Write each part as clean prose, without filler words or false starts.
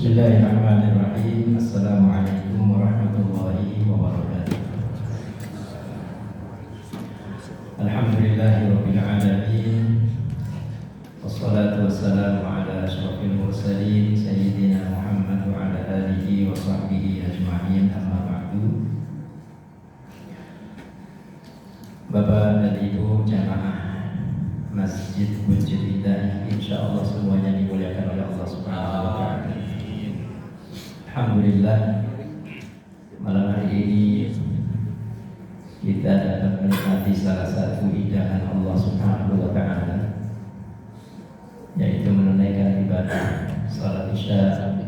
Bismillahirrahmanirrahim. Assalamualaikum warahmatullahi wabarakatuh. Alhamdulillahirabbil alamin. Wassalatu wassalamu ala asyrofil mursalin sayyidina Muhammad wa ala alihi wa sahbihi ajma'in, amma ba'du. Bapak dan Ibu jamaah Masjid Wujud Indah, insyaallah semuanya dimuliakan oleh Allah Subhanahu wa taala. Alhamdulillah, malam hari ini kita dapat menikmati salah satu hidangan Allah Subhanahu wa taala, yaitu menunaikan ibadah salat Isya,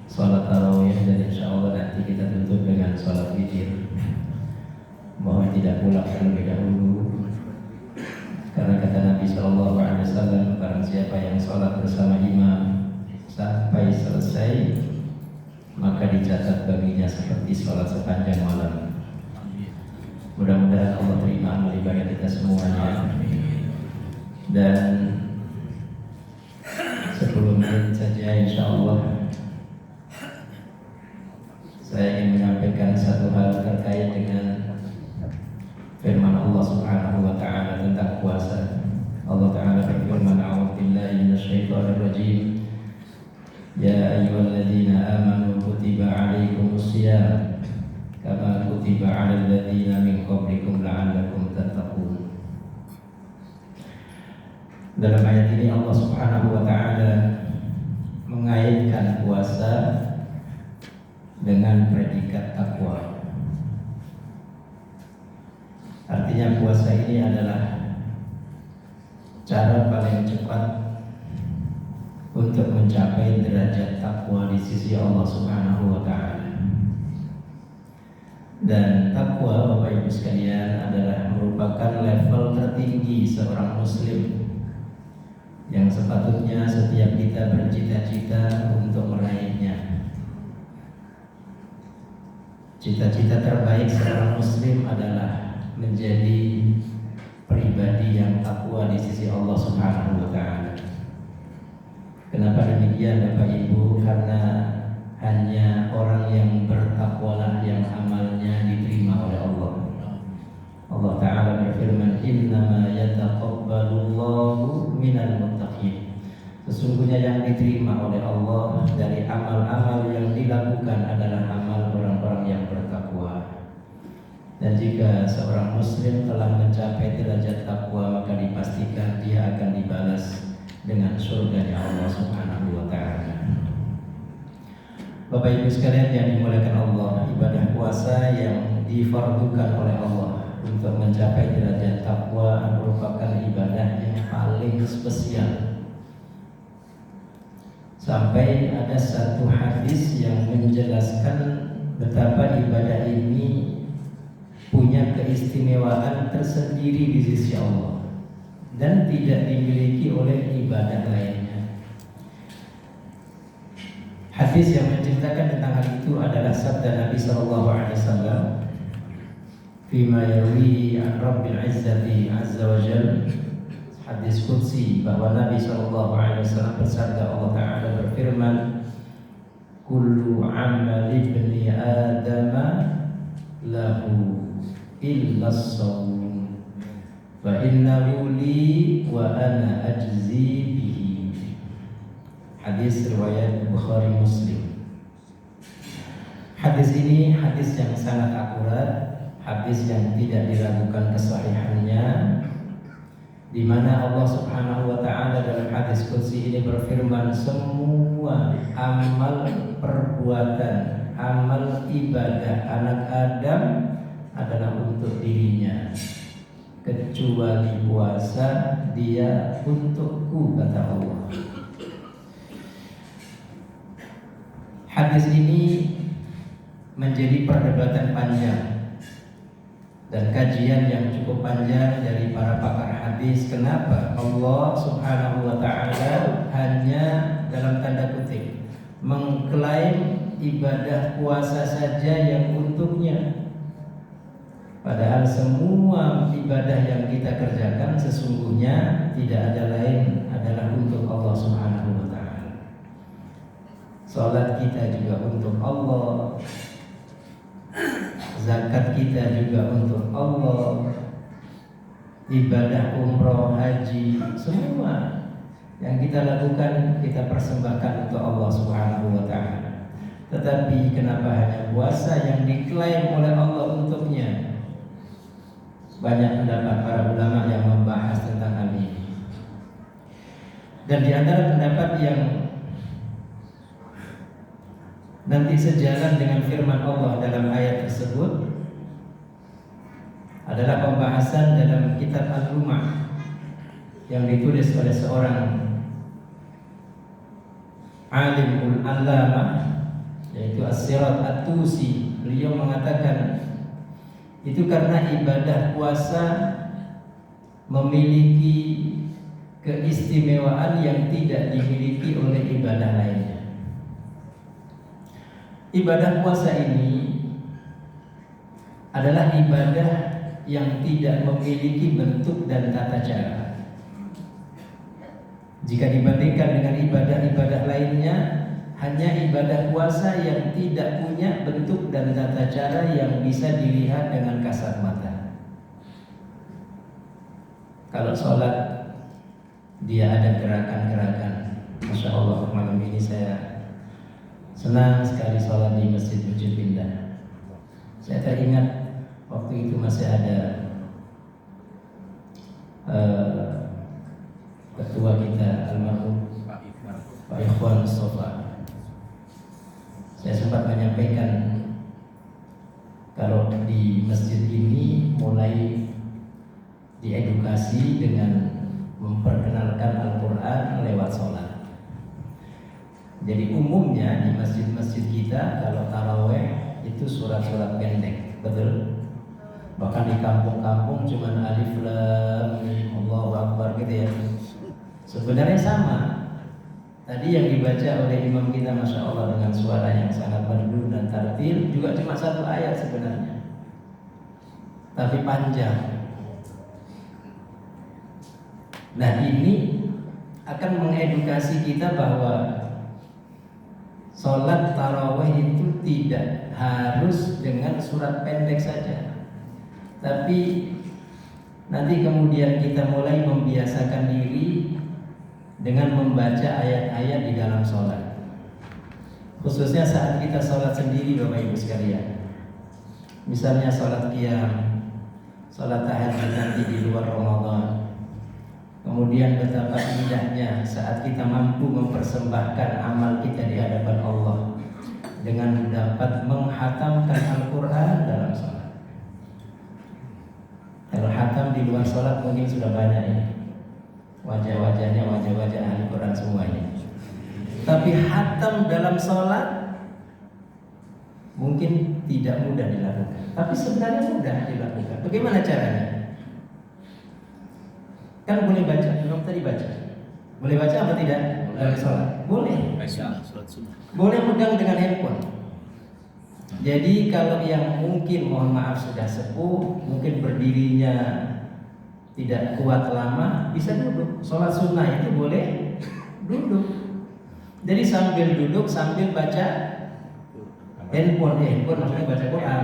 salat tarawih, dan insyaallah nanti kita tutup dengan salat witir. Mohon tidak pulang terlebih dahulu, karena kata Nabi SAW, barang siapa yang salat bersama imam sampai selesai, maka dicatat baginya seperti salat sepanjang malam. Mudah-mudahan Allah terima amal ibadah kita semuanya. Dan 10 menit saja insyaallah saya ingin menyampaikan satu hal terkait dengan firman Allah Subhanahu wa taala tentang puasa. Allah taala berfirman, a'udzubillahi minasyaitonir rajim. Ya ayyuhalladzina amanu kutiba 'alaikumus shiyam kama kutiba 'alal ladzina min qablikum la'allakum tattaqun. Dalam ayat ini Allah Subhanahu wa taala mengaitkan puasa dengan predikat takwa. Artinya puasa ini adalah cara paling cepat untuk mencapai derajat takwa di sisi Allah Subhanahu wa taala. Dan takwa, Bapak Ibu sekalian, adalah merupakan level tertinggi seorang muslim yang sepatutnya setiap kita bercita-cita untuk meraihnya. Cita-cita terbaik seorang muslim adalah menjadi pribadi yang takwa di sisi Allah Subhanahu wa taala. Kenapa demikian Bapak Ibu? Karena hanya orang yang bertakwalah yang amalnya diterima oleh Allah. Allah Ta'ala berfirman, innama yataqabbalullahu minal muttaqin. Sesungguhnya yang diterima oleh Allah dari amal-amal yang dilakukan adalah amal orang-orang yang bertakwa. Dan jika seorang muslim telah mencapai derajat takwa, maka dipastikan dia akan dibalas dengan surganya Allah Subhanahu wa taala. Bapak Ibu sekalian yang dimuliakan Allah, ibadah puasa yang difardukan oleh Allah untuk mencapai derajat takwa merupakan ibadah yang paling spesial. Sampai ada satu hadis yang menjelaskan betapa ibadah ini punya keistimewaan tersendiri di sisi Allah dan tidak dimiliki oleh ibadah lainnya. Hadis yang menceritakan tentang hal itu adalah sabda Nabi SAW, fima yarwi an Rabbil Izzati Azza wa Jalla, hadis qudsi, bahwa Nabi SAW bersabda, Allah Ta'ala berfirman, kullu amal ibni adama lahu illa as-shawm fa innahu li wa ana ajzi bihi. Hadis riwayat Bukhari Muslim. Hadis ini hadis yang sangat akurat, hadis yang tidak diragukan kesahihannya, di mana Allah Subhanahu wa taala dalam hadis qudsi ini berfirman, semua amal perbuatan, amal ibadah anak Adam adalah untuk dirinya, kecuali puasa dia untukku, kata Allah. Hadis ini menjadi perdebatan panjang dan kajian yang cukup panjang dari para pakar hadis. Kenapa Allah Subhanahu wa taala hanya dalam tanda kutip mengklaim ibadah puasa saja yang untuknya, padahal semua ibadah yang kita kerjakan sesungguhnya tidak ada lain adalah untuk Allah Subhanahu wa taala. Salat kita juga untuk Allah, zakat kita juga untuk Allah, ibadah umroh, haji, semua yang kita lakukan kita persembahkan untuk Allah Subhanahu wa taala. Tetapi kenapa hanya puasa yang diklaim oleh Allah untuknya? Banyak pendapat para ulama yang membahas tentang hal ini. Dan di antara pendapat yang nanti sejalan dengan firman Allah dalam ayat tersebut adalah pembahasan dalam kitab Al-Lumah yang ditulis oleh seorang alimul allamah, yaitu As-Sirat At-Tusi. Beliau mengatakan itu karena ibadah puasa memiliki keistimewaan yang tidak dimiliki oleh ibadah lainnya. Ibadah puasa ini adalah ibadah yang tidak memiliki bentuk dan tata cara. Jika dibandingkan dengan ibadah-ibadah lainnya, hanya ibadah puasa yang tidak punya bentuk dan tata cara yang bisa dilihat dengan kasat mata. Kalau sholat, dia ada gerakan-gerakan. Masya Allah, malam ini saya senang sekali sholat di Masjid Bukit Indah. Saya teringat waktu itu masih ada ketua kita almarhum Pak Ikhwan Mustafa. Saya sempat menyampaikan kalau di masjid ini mulai diedukasi dengan memperkenalkan Al-Quran lewat sholat. Jadi umumnya di masjid-masjid kita kalau taraweh itu surat-surat pendek, betul? Bahkan di kampung-kampung cuman alif lam mim Allahu akbar gitu ya. Sebenarnya sama. Tadi yang dibaca oleh imam kita Masya Allah dengan suara yang sangat merdu dan tartil juga cuma satu ayat sebenarnya, tapi panjang. Nah ini akan mengedukasi kita bahwa sholat tarawih itu tidak harus dengan surat pendek saja, tapi nanti kemudian kita mulai membiasakan diri dengan membaca ayat-ayat di dalam sholat, khususnya saat kita sholat sendiri Bapak Ibu sekalian. Misalnya sholat qiyam, sholat tahajud nanti di luar Ramadan. Kemudian betapa indahnya saat kita mampu mempersembahkan amal kita di hadapan Allah dengan dapat menghatamkan Al-Quran dalam sholat. Kalau hatam di luar sholat mungkin sudah banyak ini, wajah-wajahnya wajah-wajah ahli Quran semuanya. Tapi hatam dalam sholat mungkin tidak mudah dilakukan, tapi sebenarnya mudah dilakukan. Bagaimana caranya? Kan boleh baca, belum tadi baca. Boleh baca apa tidak? Dalam sholat? Boleh. Boleh megang dengan handphone. Jadi kalau yang mungkin mohon maaf sudah sepuh, mungkin berdirinya tidak kuat lama, bisa duduk. Sholat sunnah itu boleh duduk. Jadi sambil duduk sambil baca handphone, maksudnya baca Quran.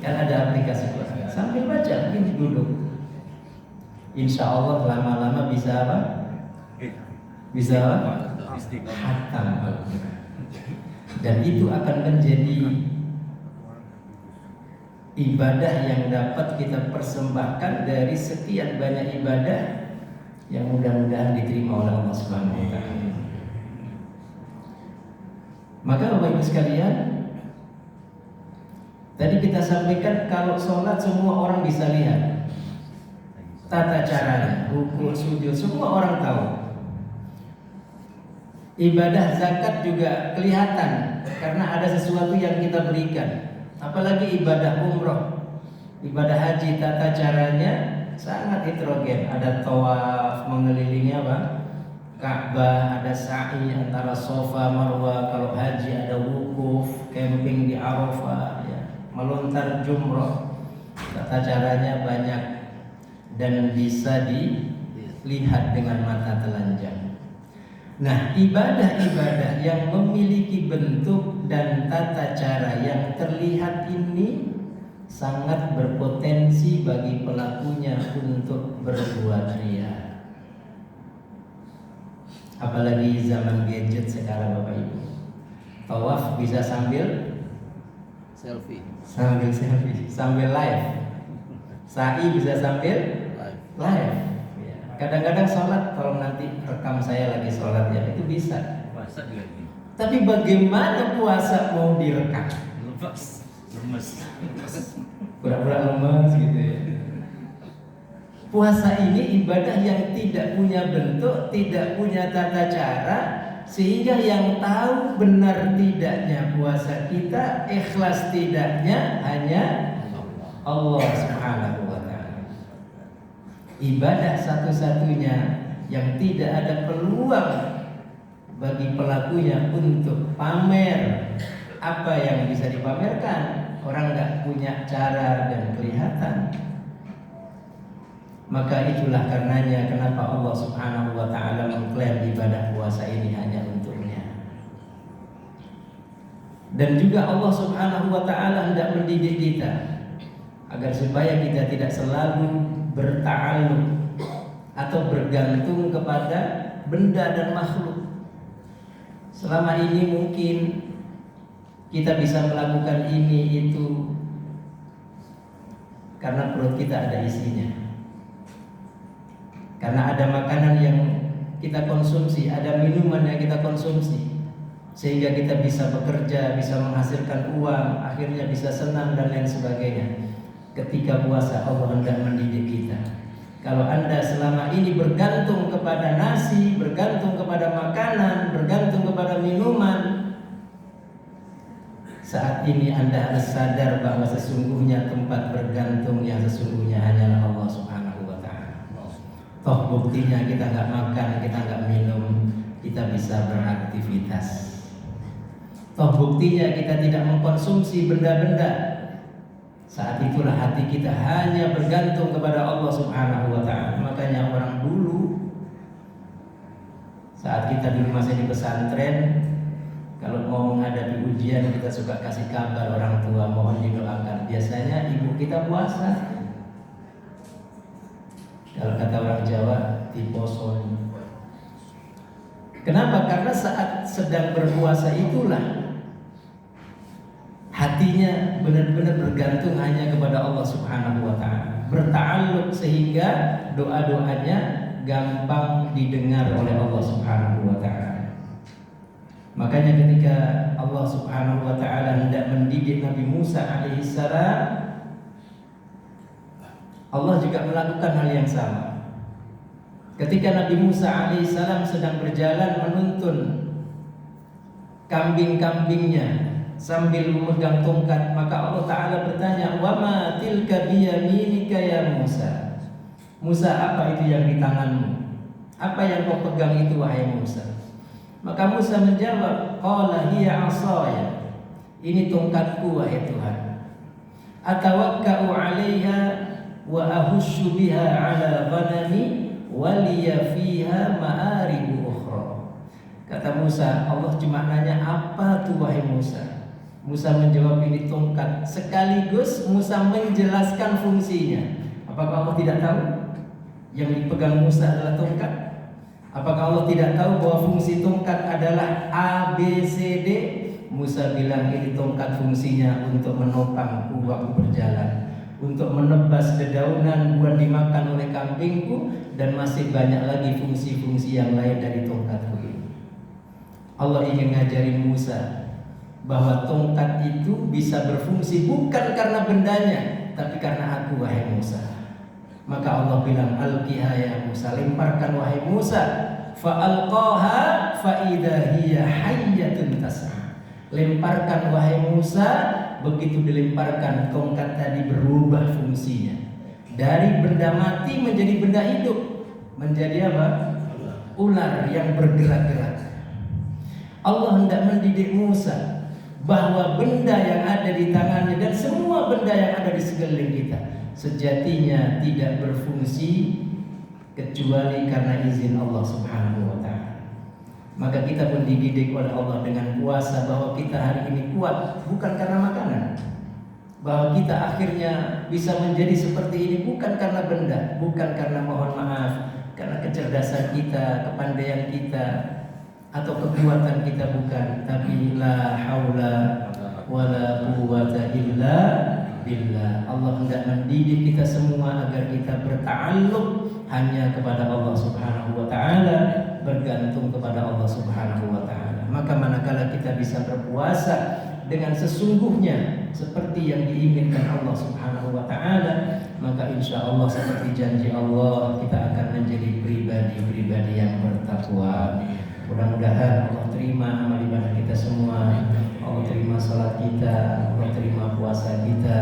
Kan ada aplikasi Quran. Sambil baca, mungkin duduk. Insya Allah lama-lama bisa apa? Bisa apa? Hatam. Dan itu akan menjadi ibadah yang dapat kita persembahkan dari sekian banyak ibadah yang mudah-mudahan diterima oleh Allah Subhanahu wa taala. Maka Bapak Ibu sekalian, tadi kita sampaikan kalau sholat semua orang bisa lihat tata caranya, rukuk, sujud, semua orang tahu. Ibadah zakat juga kelihatan karena ada sesuatu yang kita berikan. Apalagi ibadah umroh, ibadah haji, tata caranya sangat heterogen. Ada tawaf mengelilingi apa? Ka'bah, ada sa'i antara Safa Marwah. Kalau haji ada wukuf, camping di Arafah, ya, melontar jumroh. Tata caranya banyak dan bisa dilihat dengan mata telanjang. Nah, ibadah-ibadah yang memiliki bentuk dan tata cara yang terlihat ini sangat berpotensi bagi pelakunya untuk berbuat riya. Apalagi zaman gadget sekarang, Bapak Ibu. Tawaf bisa sambil selfie, sambil live. Sa'i bisa sambil live. Kadang-kadang sholat, kalau nanti rekam saya lagi sholat ya, itu bisa. puasa juga gitu. Tapi bagaimana puasa mau direkam? Lemes. Pura-pura lemes gitu ya. Puasa ini ibadah yang tidak punya bentuk, tidak punya tata cara, sehingga yang tahu benar tidaknya puasa kita, ikhlas tidaknya hanya Allah Subhanahu wa ta'ala. Ibadah satu-satunya yang tidak ada peluang bagi pelakunya untuk pamer apa yang bisa dipamerkan. Orang nggak punya cara dan kelihatan. Maka itulah karenanya kenapa Allah Subhanahu wa ta'ala mengklaim ibadah puasa ini hanya untuknya. Dan juga Allah Subhanahu wa ta'ala hendak mendidik kita agar supaya kita tidak selalu berta'alluq atau bergantung kepada benda dan makhluk. Selama ini mungkin kita bisa melakukan ini itu karena perut kita ada isinya, karena ada makanan yang kita konsumsi, ada minuman yang kita konsumsi, sehingga kita bisa bekerja, bisa menghasilkan uang, akhirnya bisa senang dan lain sebagainya. Ketika puasa Allah hendak mendidik kita. Kalau Anda selama ini bergantung kepada nasi, bergantung kepada makanan, bergantung kepada minuman, saat ini Anda harus sadar bahwa sesungguhnya tempat bergantung yang sesungguhnya hanyalah Allah Subhanahu wa ta'ala. Toh buktinya kita nggak makan, kita nggak minum, kita bisa beraktivitas. Toh buktinya kita tidak mengkonsumsi benda-benda. Saat itulah hati kita hanya bergantung kepada Allah Subhanahu wa ta'ala. Makanya orang dulu, saat kita dulu masih di pesantren, kalau mau menghadapi ujian kita suka kasih kabar orang tua, mohon didoakan. Biasanya ibu kita puasa. Kalau kata orang Jawa, tiposon. Kenapa? Karena saat sedang berpuasa itulah hatinya benar-benar bergantung hanya kepada Allah Subhanahu wa ta'ala, berta'alluq sehingga doa-doanya gampang didengar oleh Allah Subhanahu wa ta'ala. Makanya ketika Allah Subhanahu wa ta'ala hendak mendidik Nabi Musa alaihissalam, Allah juga melakukan hal yang sama. Ketika Nabi Musa alaihissalam sedang berjalan menuntun kambing-kambingnya sambil memegang tongkat, maka Allah Ta'ala bertanya, "Wa ma tilka biyaminika ya Musa?" Musa, apa itu yang di tanganmu? Apa yang kau pegang itu wahai Musa? Maka Musa menjawab, "Qala hiya 'asaya." Ini tongkatku wahai Tuhan. "Atawakka'u 'alaiha wa ahussu biha 'ala ghanami wa liya fiha ma'aribu ukhra." Kata Musa, Allah cuma nanya, "Apa tuh wahai Musa?" Musa menjawab, "Ini tongkat." Sekaligus Musa menjelaskan fungsinya. Apakah Allah tidak tahu yang dipegang Musa adalah tongkat? Apakah Allah tidak tahu bahwa fungsi tongkat adalah A, B, C, D? Musa bilang, ini tongkat fungsinya untuk menopang waktu berjalan, untuk menebas dedaunan buat dimakan oleh kambingku, dan masih banyak lagi fungsi-fungsi yang lain dari tongkatku ini. Allah ingin ngajarin Musa bahwa tongkat itu bisa berfungsi bukan karena bendanya, tapi karena aku wahai Musa. Maka Allah bilang, "Alqiha ya Musa," lemparkan wahai Musa. Fa'alqaha fa'idha hiya hayyatun tas'a. Lemparkan wahai Musa. Begitu dilemparkan, tongkat tadi berubah fungsinya dari benda mati menjadi benda hidup, menjadi apa? Ular yang bergerak-gerak. Allah hendak mendidik Musa bahwa benda yang ada di tangannya dan semua benda yang ada di sekeliling kita sejatinya tidak berfungsi kecuali karena izin Allah Subhanahu wa ta'ala. Maka kita pun dididik oleh Allah dengan puasa bahwa kita hari ini kuat bukan karena makanan, bahwa kita akhirnya bisa menjadi seperti ini bukan karena benda, bukan karena mohon maaf, karena kecerdasan kita, kepandaian kita, atau kekuatan kita, bukan. Tapi la haula wala quwwata illa billah. Allah hendak mendidik kita semua agar kita berta'alluq hanya kepada Allah Subhanahu wa taala, bergantung kepada Allah Subhanahu wa taala. Maka manakala kita bisa berpuasa dengan sesungguhnya seperti yang diinginkan Allah Subhanahu wa taala, maka insya Allah seperti janji Allah, kita akan menjadi pribadi-pribadi yang bertakwa. Mudah-mudahan Allah terima amal ibadah kita semua, Allah terima salat kita, Allah terima puasa kita,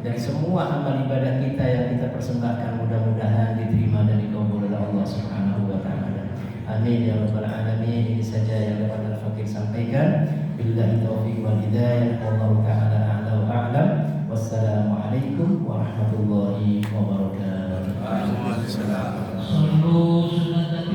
dan semua amal ibadah kita yang kita persembahkan mudah-mudahan diterima dan dikabul oleh Allah Subhanahu wa taala. Amin ya rabbal alamin. Ini saja yang dapat Al-Fakir sampaikan. Billahi taufiq wal hidayah. Wallahu taala a'la wa a'lam. Wassalamualaikum warahmatullahi wabarakatuh. Waalaikumsalam. Sallu sunatan